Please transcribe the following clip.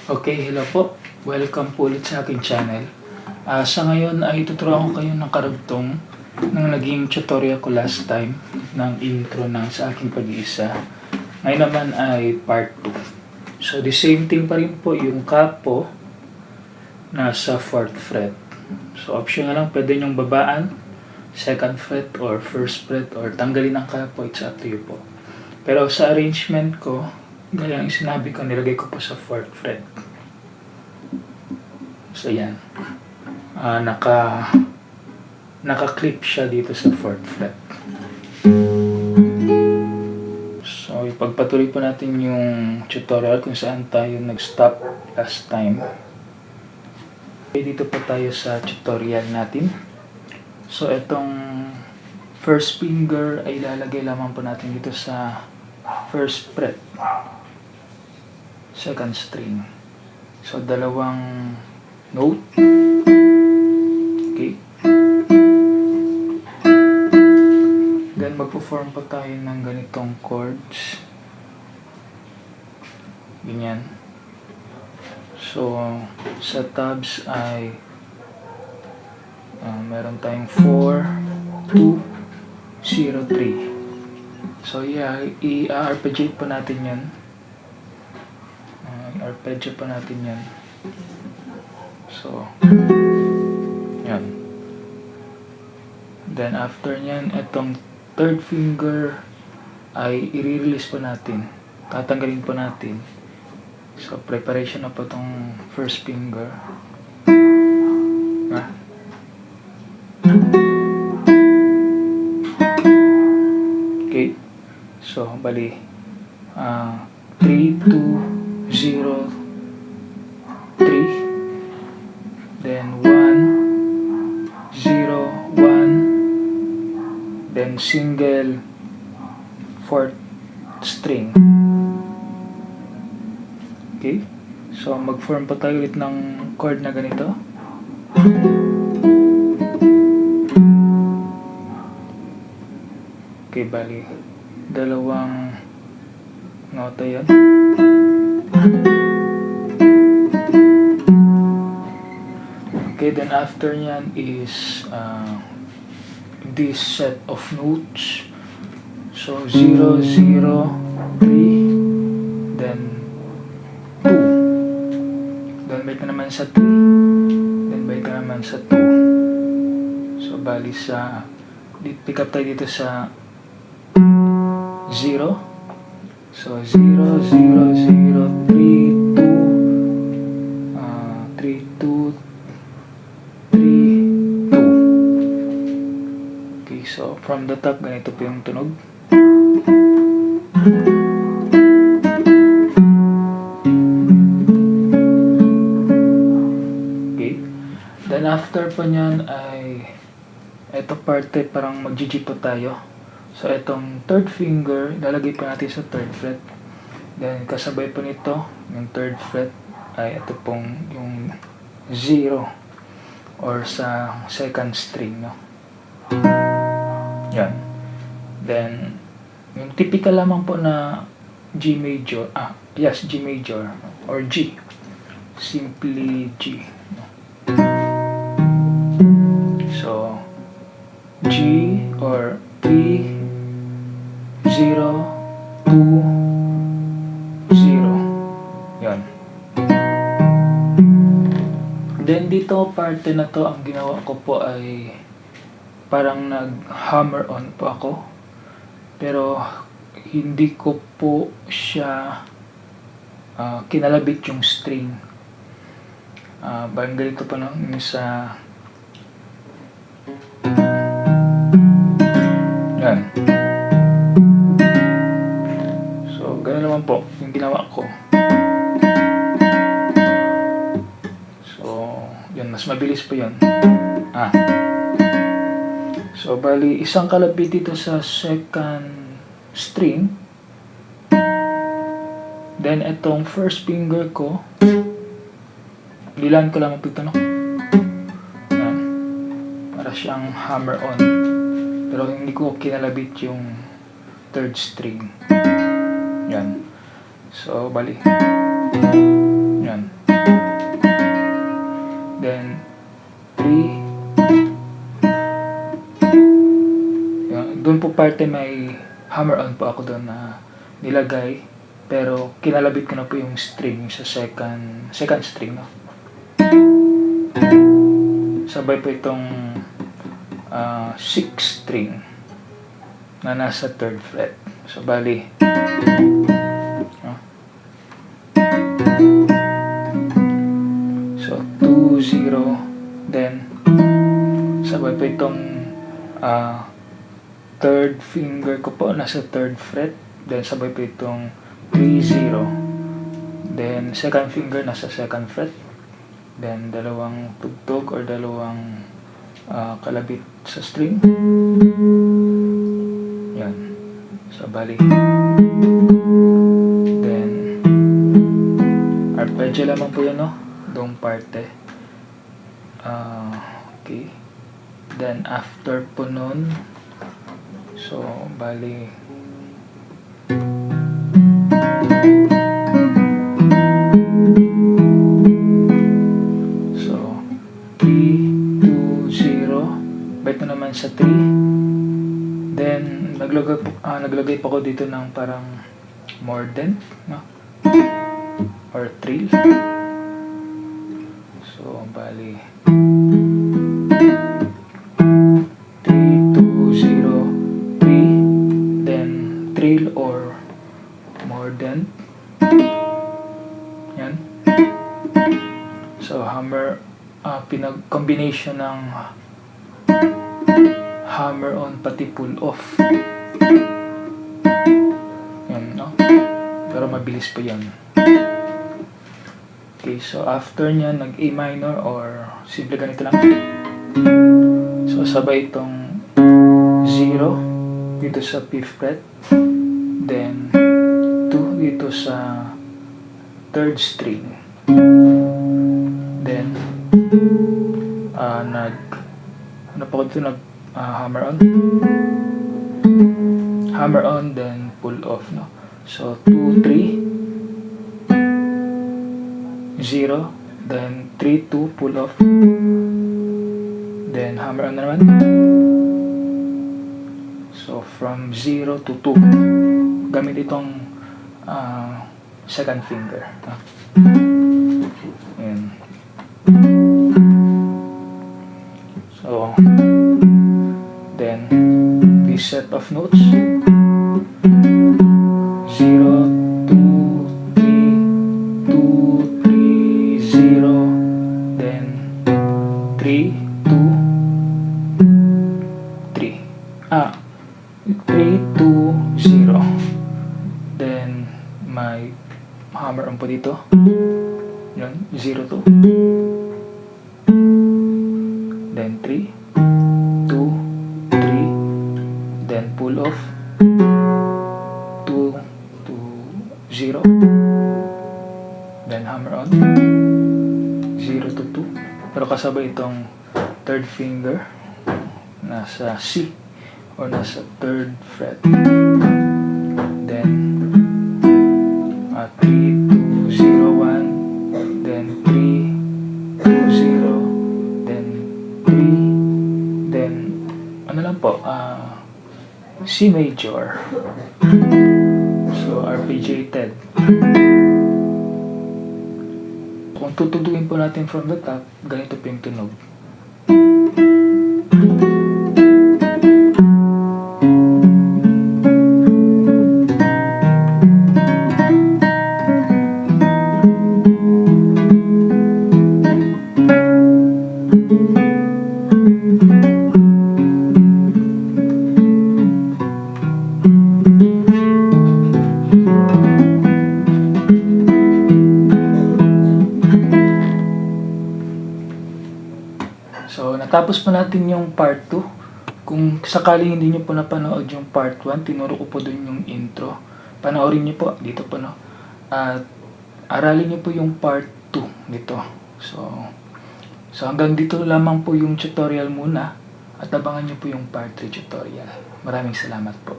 Okay, hello po. Welcome po ulit sa aking channel. Sa ngayon ay tuturuan ko kayo ng karugtong ng naging tutorial ko last time ng intro ng sa aking pag-iisa. Ngayon naman ay part 2. So the same thing pa rin po, yung capo nasa 4th fret. So option nga lang, pwede nyong babaan 2nd fret or 1st fret or tanggalin ang capo, it's up to you po. Pero sa arrangement ko, gaya ang sinabi ko, nilagay ko po sa 4th fret. So yan. Naka-clip siya dito sa 4th fret. So ipagpatuloy po natin yung tutorial kung saan tayo nag-stop last time. Okay, dito po tayo sa tutorial natin. So itong first finger ay ilalagay lamang po natin dito sa 1st fret, 2nd string. So dalawang note. Okay. Then magpo-form pa tayo ng ganitong chords. Ganyan. So sa tabs ay meron tayong 4, 2, 0, 3. So yeah, i-arpeggiate pa natin yan. I-arpeggio pa natin yan. So, yan. Then after nyan, itong 3rd finger ay i-release pa natin. Tatanggalin pa natin. So, preparation na po itong 1st finger. Okay. So, bali 3, 2, 0, 3, then 1, 0, 1, then single 4th string. Okay. So, mag-form pa tayo ulit ng chord na ganito. Okay, bali dalawang nota yan. Okay, then after nyan is this set of notes. So 0, 0, 3, then 2, then balik na naman sa 3, then balik na naman sa 2. So bali sa pick up tayo dito sa 0. So 0, 0, 0, 3, 2, 3, 2, 3, 2. Okay, so from the top, ganito po yung tunog. Okay. Then after po nyan ay ito parte parang mag-G po tayo. So itong 3rd finger, ilalagay pa natin sa 3rd fret. Then kasabay po nito, yung 3rd fret ay ito pong yung 0 or sa 2nd string, no? Yan. Then yung typical lamang po na G major, G major or G. Simply G, no? So G or 3, 0, 2, 0. Yan. Then dito parte na to, ang ginawa ko po ay parang nag-hammer on po ako. Pero hindi ko po siya kinalabit yung string. Parang ganito pa lang sa yan. Ganun naman po yung ginawa ko. So, yun, mas mabilis po yun. So, bali, isang kalabit dito sa 2nd string. Then, itong 1st finger ko, lilan ko lang ito, no? Para siyang hammer on. Pero hindi ko kinalabit yung 3rd string. Yan. So, bali. Yan. parte may hammer-on po ako doon na nilagay, pero kinalabit ko na po yung string sa second string, no? Sabay po itong 6th string na nasa 3rd fret. So bali, so 2, 0, then sabay po itong 3rd finger ko po nasa 3rd fret, then sabay po itong 3, 0, then 2nd finger nasa 2nd fret, then dalawang tugtog or dalawang kalabit sa string. Yan. So bali, then arpeggio lamang po yan, no? Doong parte. Okay. Then after po nun, so bali, so 3, 2, 0, bait na naman sa 3. Then naglagay pa ko dito ng parang mordent, no? Or trill. So bali, 3, 2, 0, 3, then trill or mordent. Yan. So hammer, combination ng hammer on pati pull off. Yan, no? Pero mabilis pa yan. Okay, so after nyan, nag-A minor or simple ganito lang. So sabay itong 0 dito sa 5th fret, then 2 dito sa 3rd string, then hammer on, then pull off, no? So 2, 3, 0, then 3, 2, pull off, then hammer on na naman. So from 0 to 2, gamit itong 2nd finger, no? Ayan. So then this set of notes, 0, 2, 3, 2, 3, 0, then 3, 2, 3. 3, 2, 0. Then may hammer on po dito. Yan, 0, 2. Then 3, 2, 3, then pull off, 2, 0, then hammer on, 0 to 2. Pero kasabay itong 3rd finger nasa C or nasa 3rd fret, then 3, 2, 0, 1, then 3, 2, 0, then 3, then ano lang po, C major. So arpeggiated. Kung tutugtugin po natin from the top, ganito po yung tunog. So, natapos po natin yung part 2. Kung sakaling hindi nyo po napanood yung part 1, tinuro ko po dun yung intro. Panoorin nyo po, dito po, no? At aralin nyo po yung part 2 dito. So hanggang dito lamang po yung tutorial muna. At abangan nyo po yung part 3 tutorial. Maraming salamat po.